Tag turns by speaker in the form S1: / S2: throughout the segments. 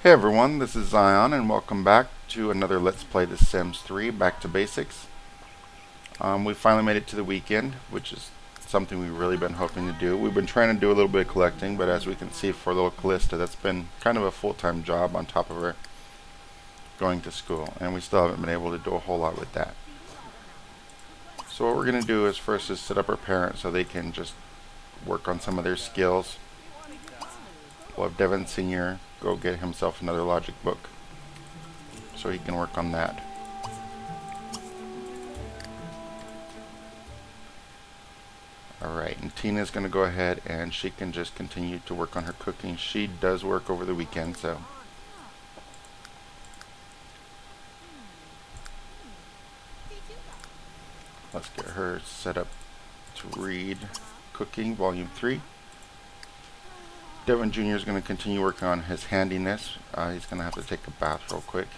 S1: Hey everyone, this is Zion and welcome back to another Let's Play The Sims 3 Back to Basics. We finally made it to the weekend, which is something we've really been hoping to do. We've been trying to do a little bit of collecting, but as we can see for little Callista, that's been kind of a full-time job on top of her going to school, and we still haven't been able to do a whole lot with that. So what we're going to do is first is set up our parents so they can just work on some of their skills. We'll have Devin Sr. go get himself another logic book so he can work on that. Alright, and Tina's going to go ahead and she can just continue to work on her cooking. She does work over the weekend, so let's get her set up to read Cooking Volume 3. Devin Jr. is going to continue working on his handiness. He's going to have to take a bath real quick.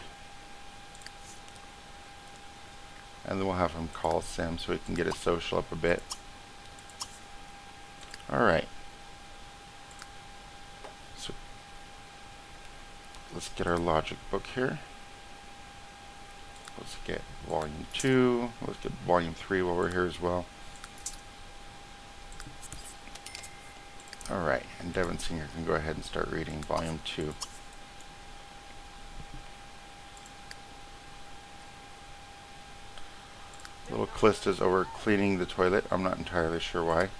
S1: And then we'll have him call Sim so he can get his social up a bit. Alright. So let's get our logic book here. Let's get Volume 2. Let's get Volume 3 while we're here as well. Alright, and Devin Sr. can go ahead and start reading Volume 2. Little Callista's over cleaning the toilet. I'm not entirely sure why.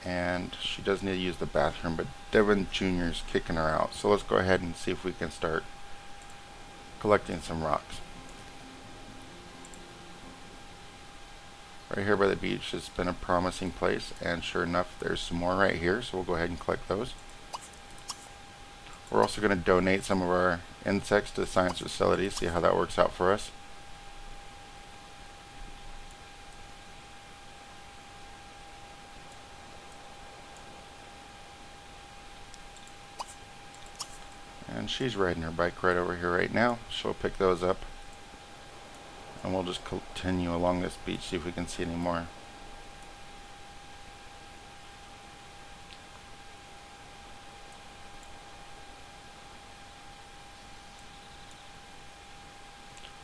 S1: And she does need to use the bathroom, but Devin Jr. is kicking her out. So let's go ahead and see if we can start collecting some rocks. Right here by the beach has been a promising place, and sure enough there's some more right here, so we'll go ahead and collect those. We're also going to donate some of our insects to the science facility, see how that works out for us. And she's riding her bike right over here right now. She'll pick those up. And we'll just continue along this beach, see if we can see any more.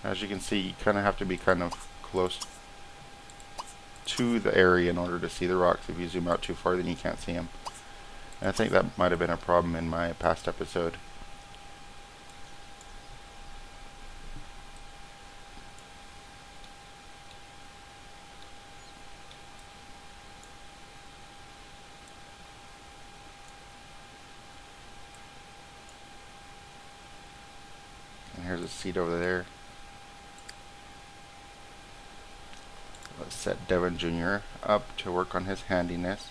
S1: As you can see, you kind of have to be kind of close to the area in order to see the rocks. If you zoom out too far, then you can't see them. And I think that might have been a problem in my past episode. And here's a seat over there. Let's set Devin Jr. up to work on his handiness.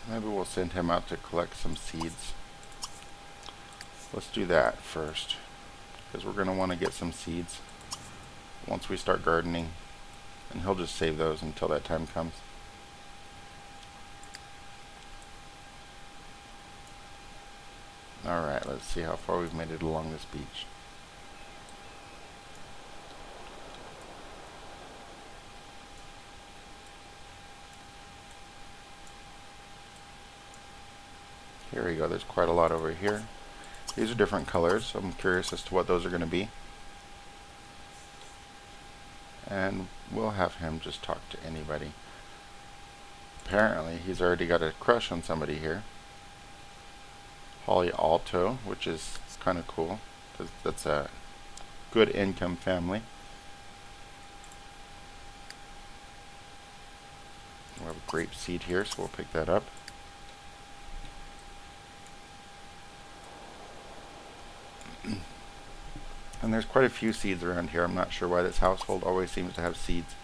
S1: Maybe we'll send him out to collect some seeds. Let's do that first, because we're going to want to get some seeds once we start gardening, and he'll just save those until that time comes. Alright, let's see how far we've made it along this beach. Here we go, there's quite a lot over here. These are different colors, so I'm curious as to what those are going to be. And we'll have him just talk to anybody. Apparently, he's already got a crush on somebody here. Holly Alto, which is kind of cool, because that's a good income family. We have a grape seed here, so we'll pick that up. And there's quite a few seeds around here. I'm not sure why this household always seems to have seeds.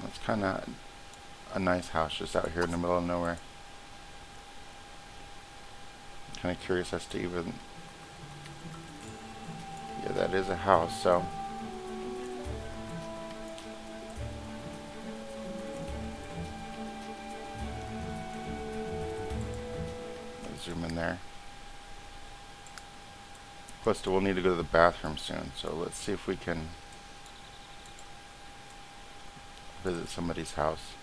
S1: It's kind of a nice house just out here in the middle of nowhere. Kind of curious as to even... Yeah, that is a house, so... Let's zoom in there. Plus, we'll need to go to the bathroom soon, so let's see if we can visit somebody's house.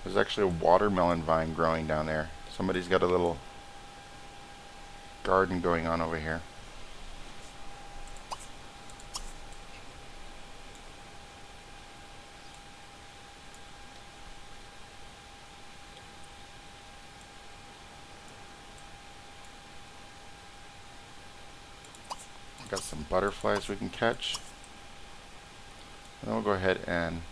S1: There's actually a watermelon vine growing down there. Somebody's got a little garden going on over here. Got some butterflies we can catch. And then we'll go ahead and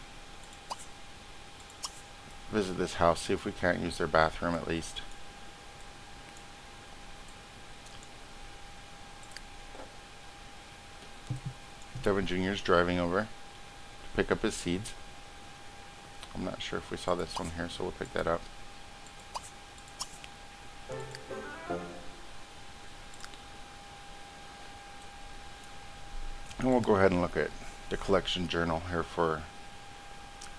S1: visit this house, see if we can't use their bathroom at least. Devin Jr. is driving over to pick up his seeds. I'm not sure if we saw this one here, so we'll pick that up. And we'll go ahead and look at the collection journal here for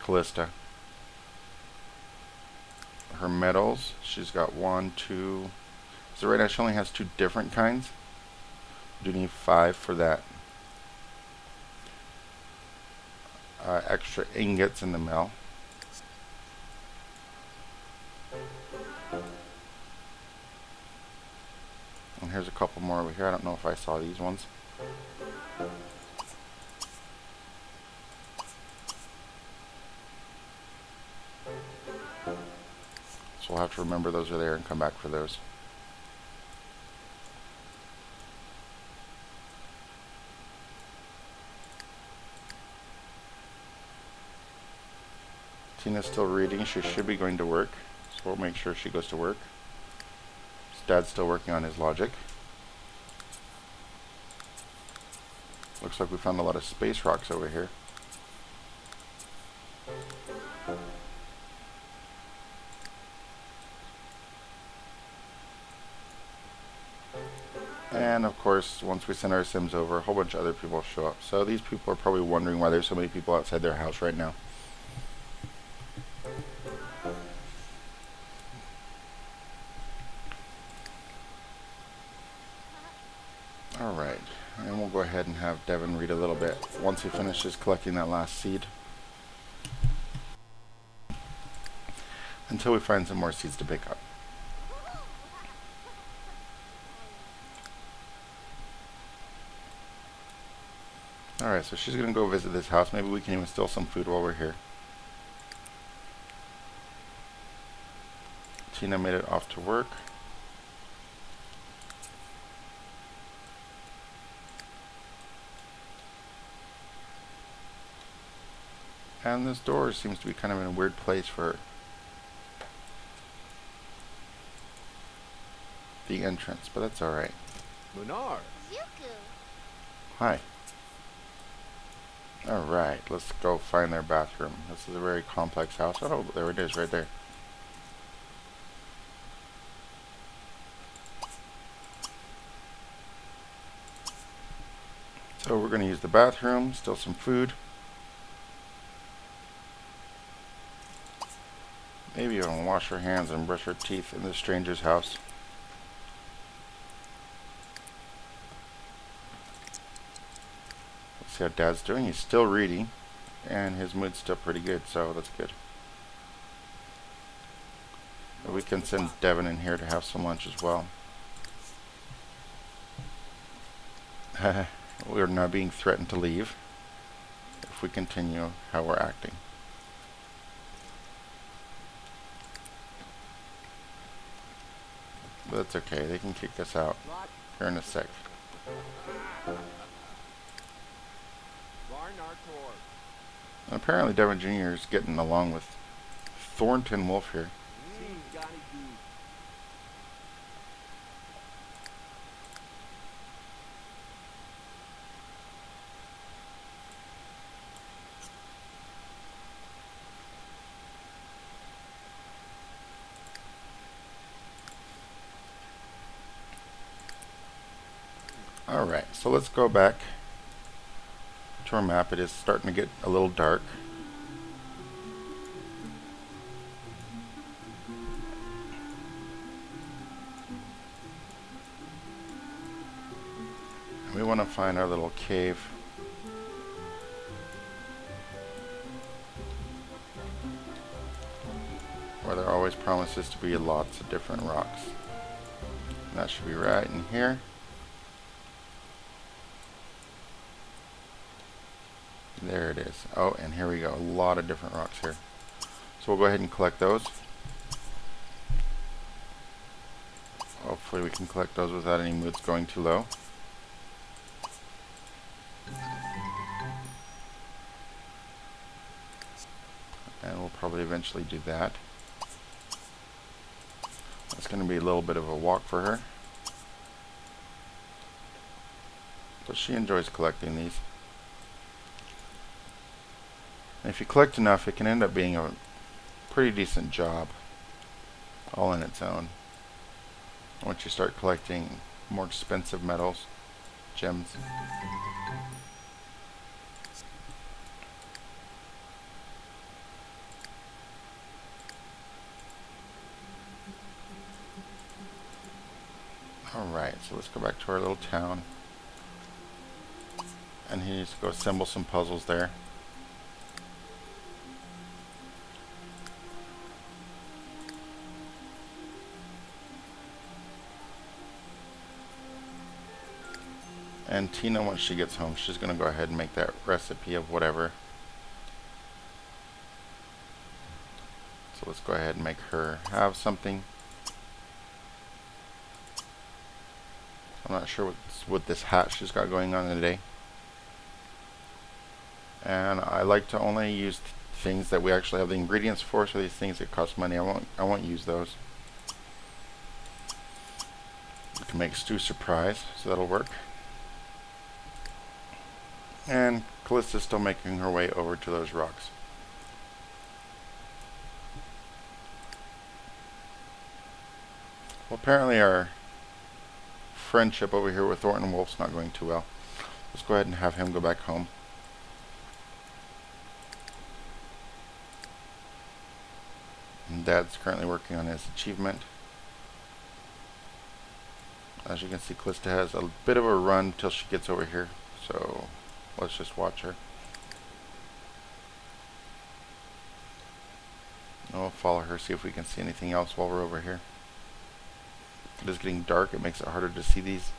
S1: Callista. Her medals, she's got 1, 2. So right now she only has 2 different kinds. We do need 5 for that extra ingots in the mill. And here's a couple more over here. I don't know if I saw these ones. So we'll have to remember those are there and come back for those. Tina's still reading. She should be going to work. So we'll make sure she goes to work. Dad's still working on his logic. Looks like we found a lot of space rocks over here. And of course, once we send our Sims over, a whole bunch of other people show up. So these people are probably wondering why there's so many people outside their house right now. Alright, and we'll go ahead and have Devin read a little bit once he finishes collecting that last seed. Until we find some more seeds to pick up. Alright, so she's going to go visit this house. Maybe we can even steal some food while we're here. Tina made it off to work. And this door seems to be kind of in a weird place for the entrance, but that's alright.
S2: Munar.
S1: Hi. Alright, let's go find their bathroom. This is a very complex house. Oh, there it is right there. So we're going to use the bathroom, steal some food. Maybe even wash our hands and brush our teeth in this stranger's house. Let's see how Dad's doing. He's still reading, and his mood's still pretty good, so that's good. We can send Devin in here to have some lunch as well. We're now being threatened to leave if we continue how we're acting. But that's okay, they can kick us out here in a sec. And apparently Devin Jr. is getting along with Thornton Wolf here. Alright, so let's go back to our map. It is starting to get a little dark. And we want to find our little cave. Where there always promises to be lots of different rocks. And that should be right in here. There it is. Oh, and here we go. A lot of different rocks here. So we'll go ahead and collect those. Hopefully we can collect those without any moods going too low. And we'll probably eventually do that. It's going to be a little bit of a walk for her. But she enjoys collecting these. And if you collect enough, it can end up being a pretty decent job all in its own. Once you start collecting more expensive metals, gems. Alright, so let's go back to our little town. And he needs to go assemble some puzzles there. And Tina, once she gets home, she's going to go ahead and make that recipe of whatever. So let's go ahead and make her have something. I'm not sure what's with this hat she's got going on today. And I like to only use things that we actually have the ingredients for, so these things that cost money, I won't use those. We can make stew surprise, so that'll work. And Callista's still making her way over to those rocks. Well, apparently our friendship over here with Thornton Wolf's not going too well. Let's go ahead and have him go back home. And Dad's currently working on his achievement. As you can see, Callista has a bit of a run till she gets over here, so let's just watch her. And we'll follow her, see if we can see anything else while we're over here. It is getting dark, it makes it harder to see these.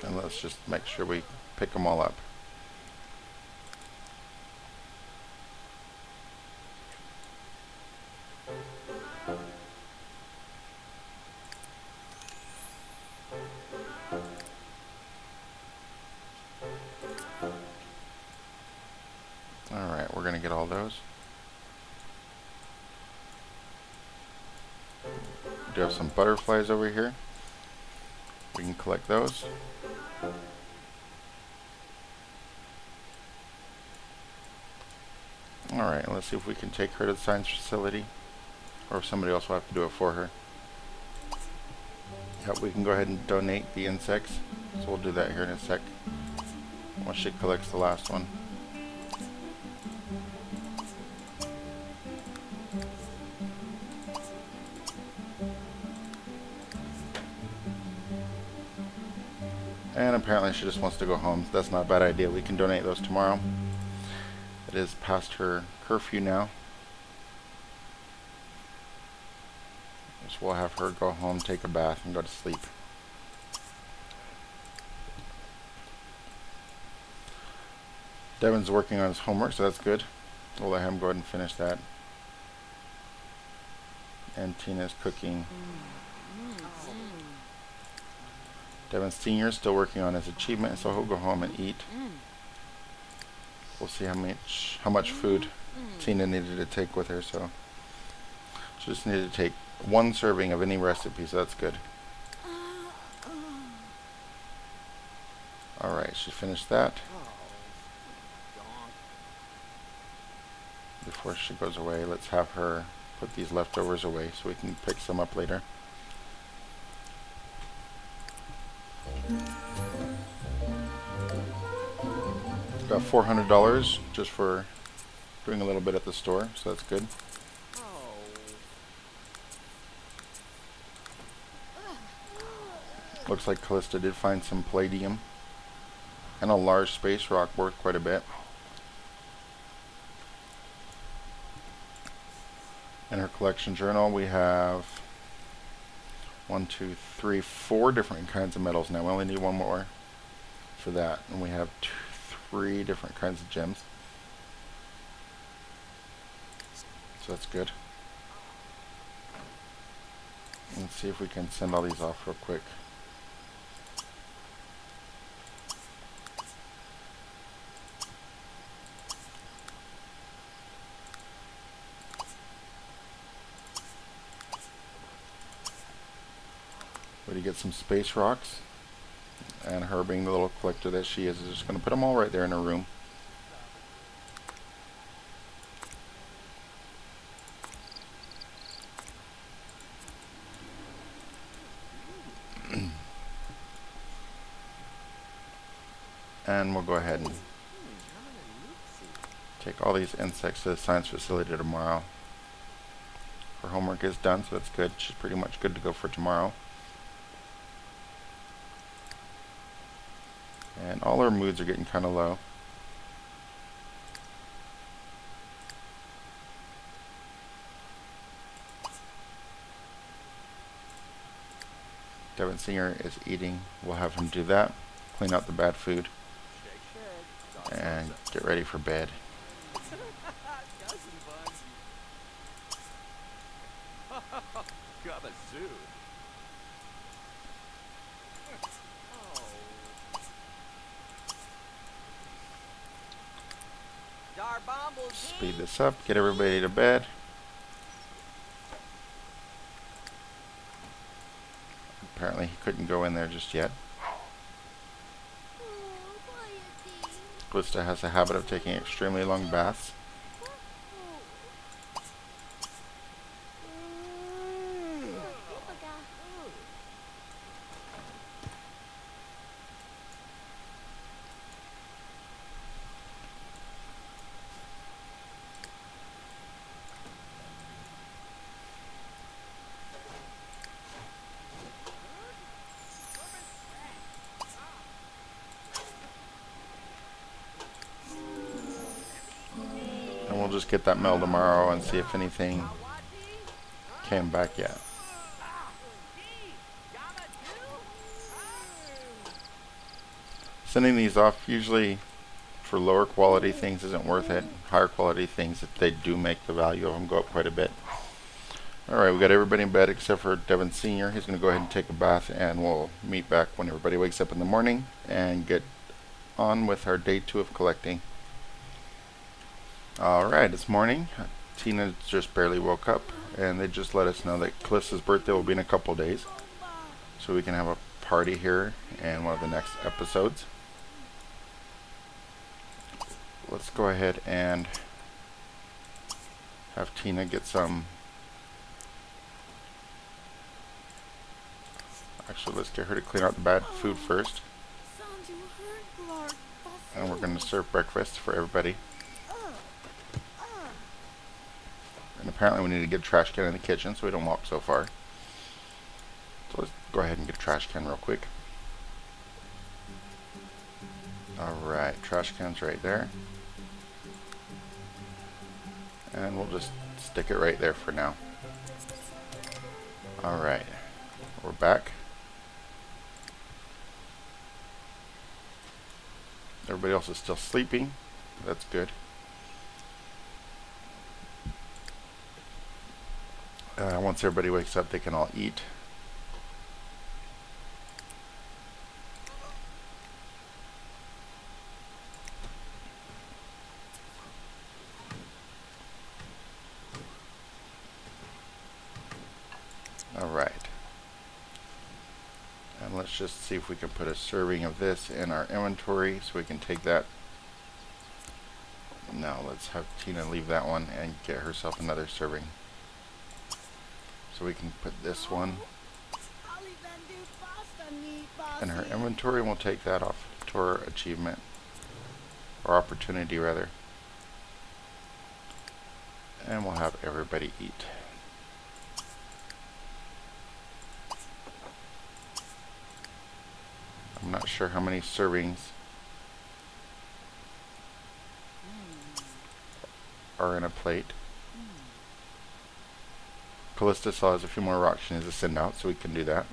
S1: And let's just make sure we pick them all up. Alright, we're going to get all those. We do have some butterflies over here. We can collect those. Alright, let's see if we can take her to the science facility, or if somebody else will have to do it for her. Yep, we can go ahead and donate the insects, so we'll do that here in a sec, once she collects the last one. And apparently she just wants to go home. That's not a bad idea. We can donate those tomorrow. It is past her curfew now. So we'll have her go home, take a bath, and go to sleep. Devin's working on his homework, so that's good. We'll let him go ahead and finish that. And Tina's cooking. Devin Sr. is still working on his achievement, so he'll go home and eat. We'll see how much food Tina needed to take with her. So she just needed to take 1 serving of any recipe, so that's good. Alright, she finished that. Before she goes away, let's have her put these leftovers away so we can pick some up later. Got $400 just for doing a little bit at the store, so that's good. Looks like Callista did find some palladium and a large space rock worth quite a bit. In her collection journal, we have 1, 2, 3, 4 different kinds of metals now. We only need 1 more for that, and we have 3 different kinds of gems. So that's good. Let's see if we can send all these off real quick. But you get some space rocks, and her being the little collector that she is just going to put them all right there in her room. And we'll go ahead and take all these insects to the science facility tomorrow. Her homework is done, so that's good. She's pretty much good to go for tomorrow. And all our moods are getting kind of low. Devin Singer is eating. We'll have him do that. Clean out the bad food. And get ready for bed. Speed this up, get everybody to bed. Apparently he couldn't go in there just yet. Glista has a habit of taking extremely long baths. And we'll just get that mail tomorrow and see if anything came back yet. Sending these off usually for lower quality things isn't worth it. Higher quality things, if they do make the value of them go up quite a bit. Alright, we got everybody in bed except for Devin Sr. He's going to go ahead and take a bath, and we'll meet back when everybody wakes up in the morning and get on with our day 2 of collecting. Alright, it's morning. Tina just barely woke up, and they just let us know that Callista's birthday will be in a couple days, so we can have a party here in one of the next episodes. Let's go ahead and have Tina get some. Actually, let's get her to clean out the bad food first. And we're going to serve breakfast for everybody. And apparently we need to get a trash can in the kitchen so we don't walk so far. So let's go ahead and get a trash can real quick. Alright, trash can's right there. And we'll just stick it right there for now. Alright, we're back. Everybody else is still sleeping. That's good. Once everybody wakes up, they can all eat. let's just see if we can put a serving of this in our inventory so we can take that. No, let's have Tina leave that one and get herself another serving. So we can put this one in her inventory, and we'll take that off to our achievement, or opportunity rather. And we'll have everybody eat. I'm not sure how many servings are in a plate. Callista still has a few more rocks she needs to send out, so we can do that.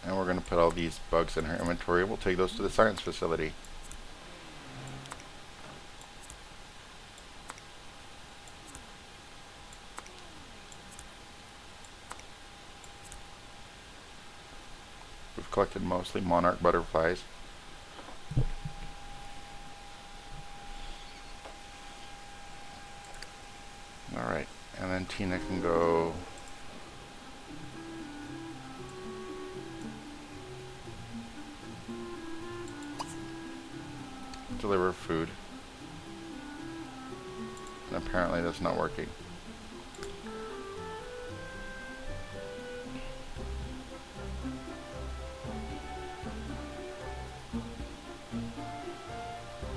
S1: And we're going to put all these bugs in her inventory. We'll take those to the science facility. We've collected mostly monarch butterflies. Alright, and then Tina can go deliver food. And apparently that's not working.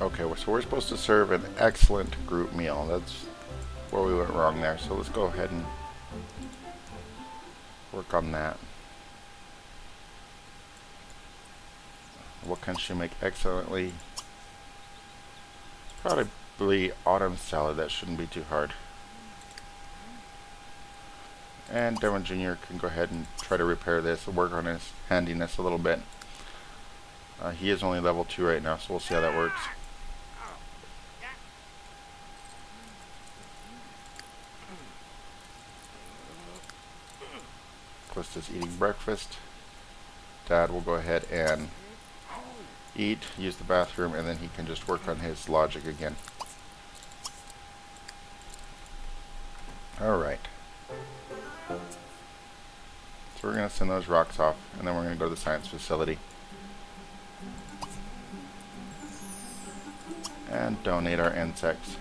S1: Okay, so we're supposed to serve an excellent group meal. That's where we went wrong there. So let's go ahead and work on that. What can she make excellently? Probably autumn salad. That shouldn't be too hard. And Devin Jr. can go ahead and try to repair this and work on his handiness a little bit. He is only level 2 right now, so we'll see how that works. Callista's eating breakfast. Dad will go ahead and eat, use the bathroom, and then he can just work on his logic again. Alright. So we're going to send those rocks off, and then we're going to go to the science facility and donate our insects.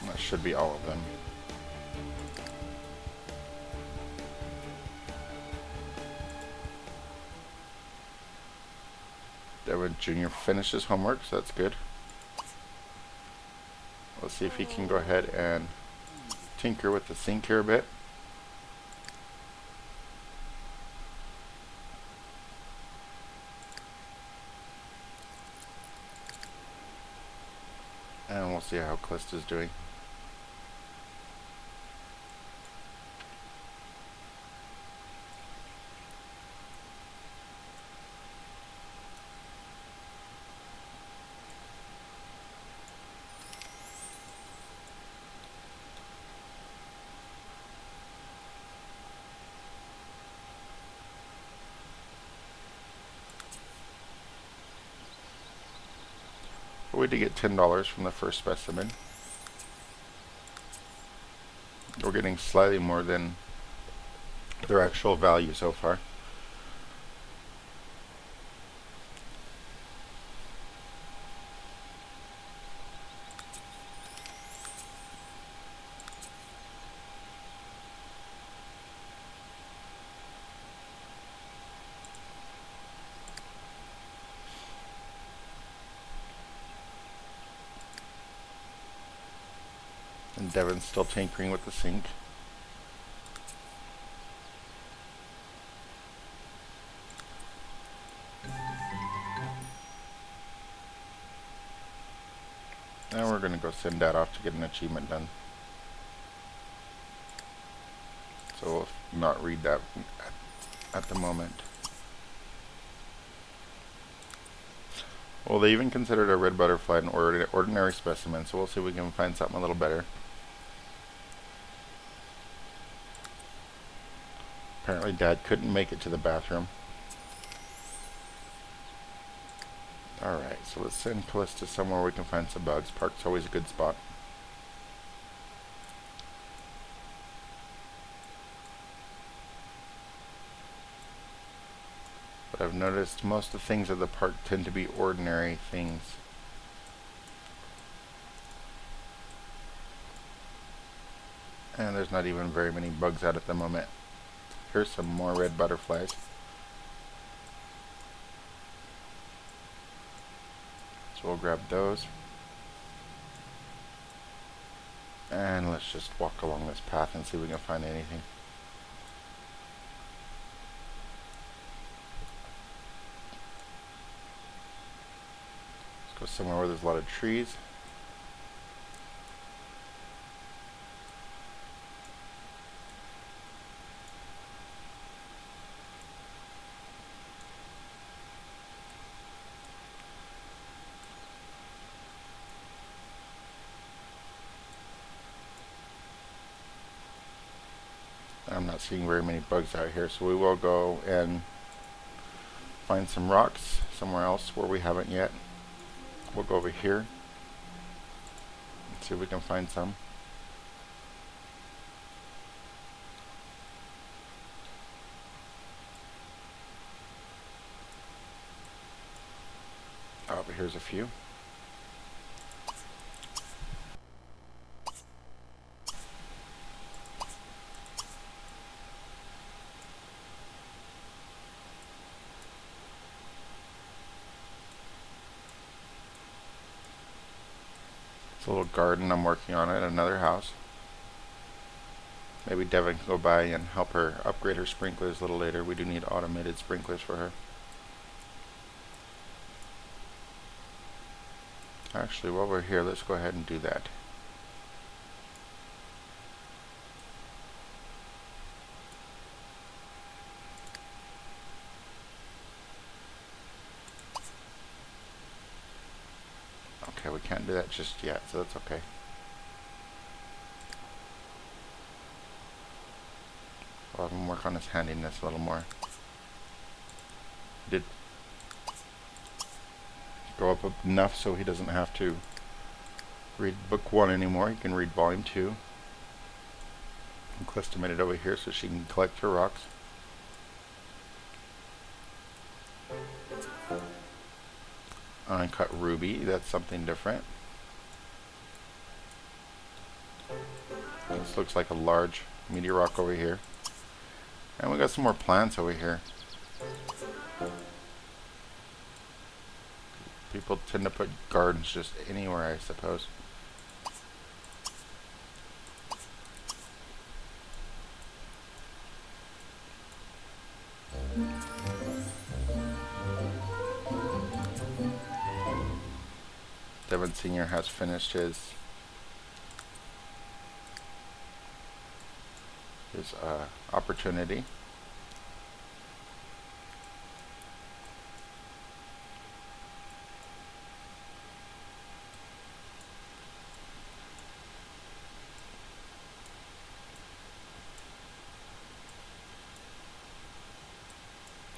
S1: That should be all of them. Devin Jr. finished his homework, so that's good. Let's see if he can go ahead and tinker with the sink here a bit. And we'll see how Callista's doing. We did get $10 from the first specimen. We're getting slightly more than their actual value so far. And Devin's still tinkering with the sink. And we're going to go send Dad off to get an achievement done. So we'll not read that at the moment. Well, they even considered a red butterfly an ordinary specimen, so we'll see if we can find something a little better. Apparently Dad couldn't make it to the bathroom. Alright, so let's send Callista somewhere we can find some bugs. Park's always a good spot. But I've noticed most of the things at the park tend to be ordinary things. And there's not even very many bugs out at the moment. Here's some more red butterflies. So we'll grab those. And let's just walk along this path and see if we can find anything. Let's go somewhere where there's a lot of trees. I'm not seeing very many bugs out here, so we will go and find some rocks somewhere else where we haven't yet. We'll go over here and see if we can find some. Oh, but here's a few. It's a little garden I'm working on at another house. Maybe Devin can go by and help her upgrade her sprinklers a little later. We do need automated sprinklers for her. Actually, while we're here, let's go ahead and do that. Okay, we can't do that just yet, so that's okay. We'll have him work on his handiness a little more. Did go up enough so he doesn't have to read book 1 anymore. He can read volume 2. And Callista made it over here so she can collect her rocks. Uncut ruby, that's something different. This looks like a large meteor rock over here. And we got some more plants over here. People tend to put gardens just anywhere, I suppose. Devin Sr. has finished his opportunity.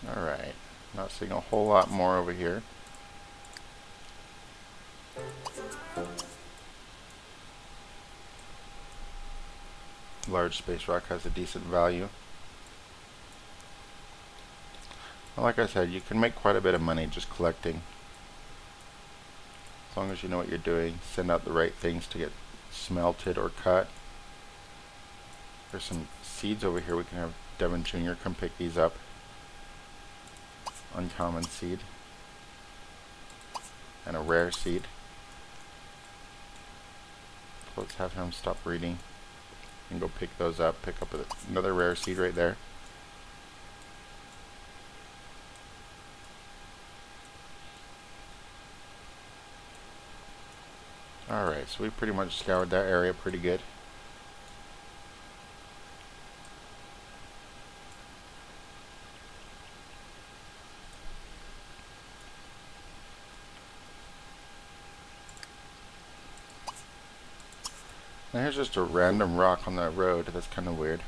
S1: Alright, not seeing a whole lot more over here. Large space rock has a decent value. Well, like I said, you can make quite a bit of money just collecting. As long as you know what you're doing, send out the right things to get smelted or cut. There's some seeds over here. We can have Devin Jr. come pick these up. Uncommon seed. And a rare seed. Let's have him stop reading and go pick those up. Pick up another rare seed right there. Alright, so we pretty much scoured that area pretty good. And here's just a random rock on the road. That's kind of weird.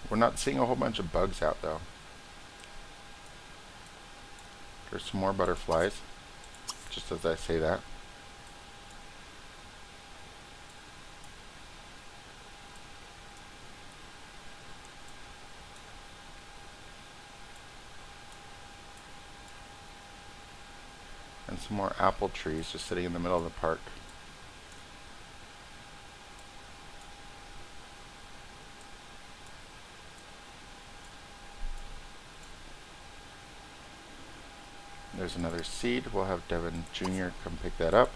S1: We're not seeing a whole bunch of bugs out though. There's some more butterflies, just as I say that. And some more apple trees just sitting in the middle of the park. There's another seed. We'll have Devin Jr. come pick that up.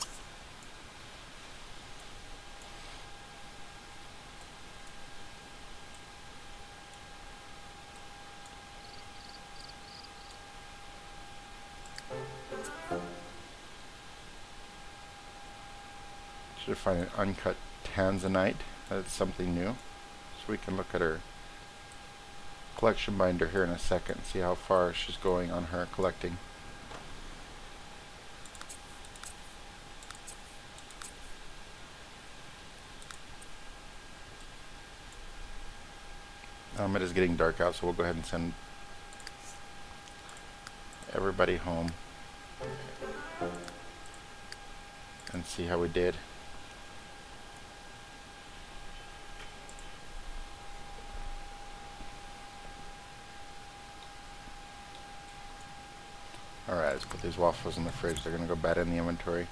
S1: Should find an uncut tanzanite. That's something new. So we can look at her collection binder here in a second, see how far she's going on her collecting. It is getting dark out, so we'll go ahead and send everybody home and see how we did. Alright, let's put these waffles in the fridge. They're going to go bad in the inventory.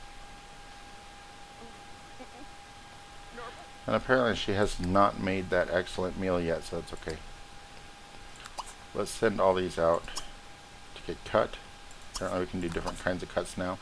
S1: And apparently she has not made that excellent meal yet, so that's okay. Let's send all these out to get cut. Apparently we can do different kinds of cuts now.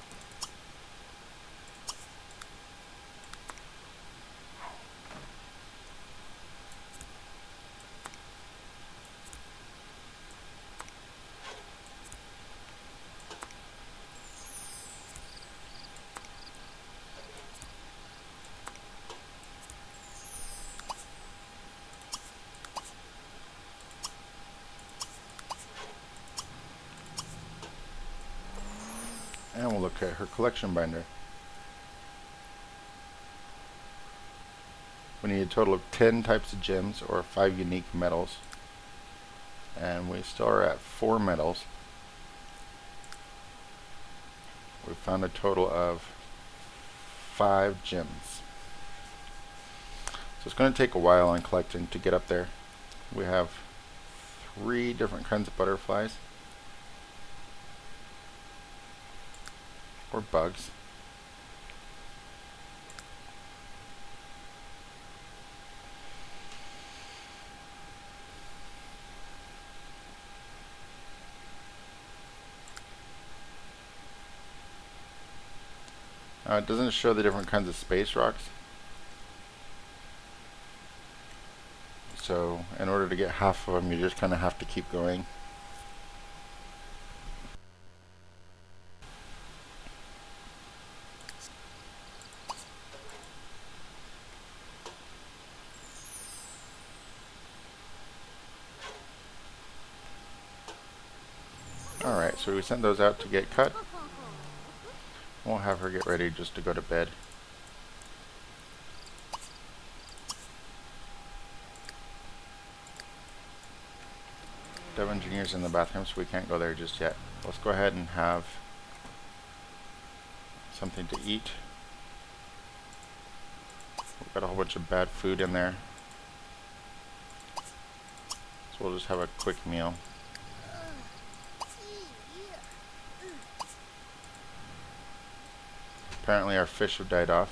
S1: And we'll look at her collection binder. We need a total of 10 types of gems or 5 unique metals. And we still are at 4 metals. We found a total of 5 gems. So it's going to take a while on collecting to get up there. We have 3 different kinds of butterflies. Or bugs. It doesn't show the different kinds of space rocks. So in order to get half of them, you just kind of have to keep going. Alright, so we sent those out to get cut. We'll have her get ready just to go to bed. Devin Jr.'s in the bathroom, so we can't go there just yet. Let's go ahead and have something to eat. We've got a whole bunch of bad food in there. So we'll just have a quick meal. Apparently our fish have died off.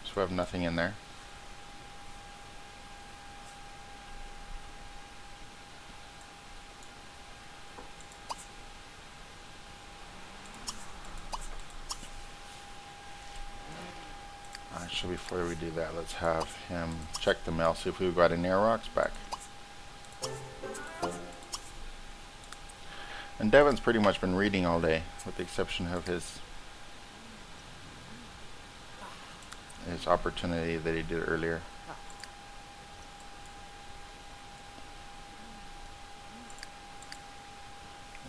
S1: So we have nothing in there. Actually, before we do that, let's have him check the mail, see if we've got any air rocks back. And Devin's pretty much been reading all day, with the exception of his opportunity that he did earlier.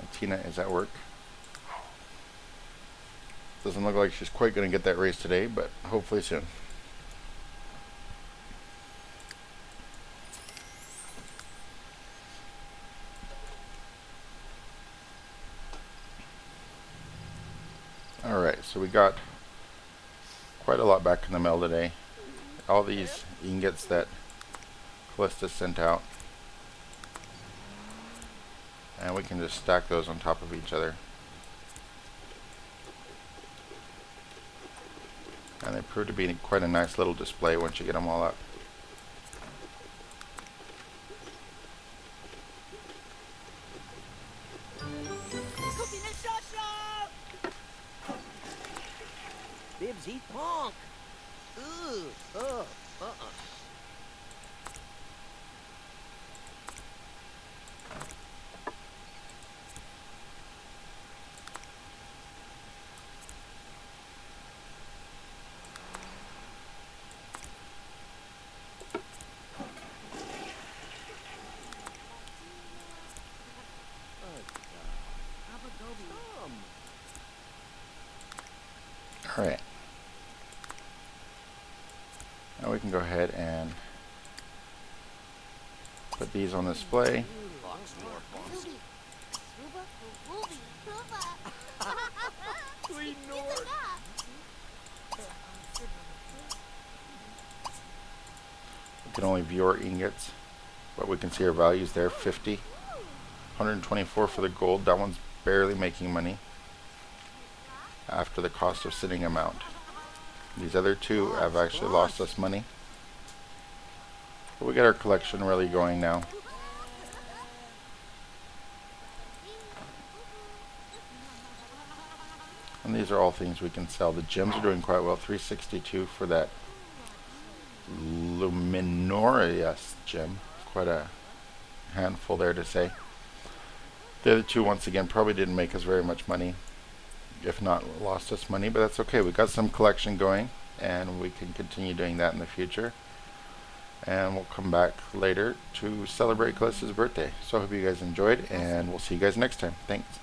S1: And Tina is at work. Doesn't look like she's quite going to get that race today, but hopefully soon. Alright, so we got quite a lot back in the mail today. All these ingots that Callista sent out. And we can just stack those on top of each other. And they prove to be quite a nice little display once you get them all up.
S2: Bibs eat punk. Uh-uh.
S1: Alright. Now we can go ahead and put these on display. We can only view our ingots, but we can see our values there. 50, 124 for the gold. That one's barely making money after the cost of sitting them out. These other two have actually lost us money, but we got our collection really going now. And these are all things we can sell. The gems are doing quite well. 362 for that Luminorious gem. Quite a handful there to say. The other two, once again, probably didn't make us very much money. If not, lost us money, but that's okay. We got some collection going, and we can continue doing that in the future. And we'll come back later to celebrate Callista's birthday. So I hope you guys enjoyed, and we'll see you guys next time. Thanks.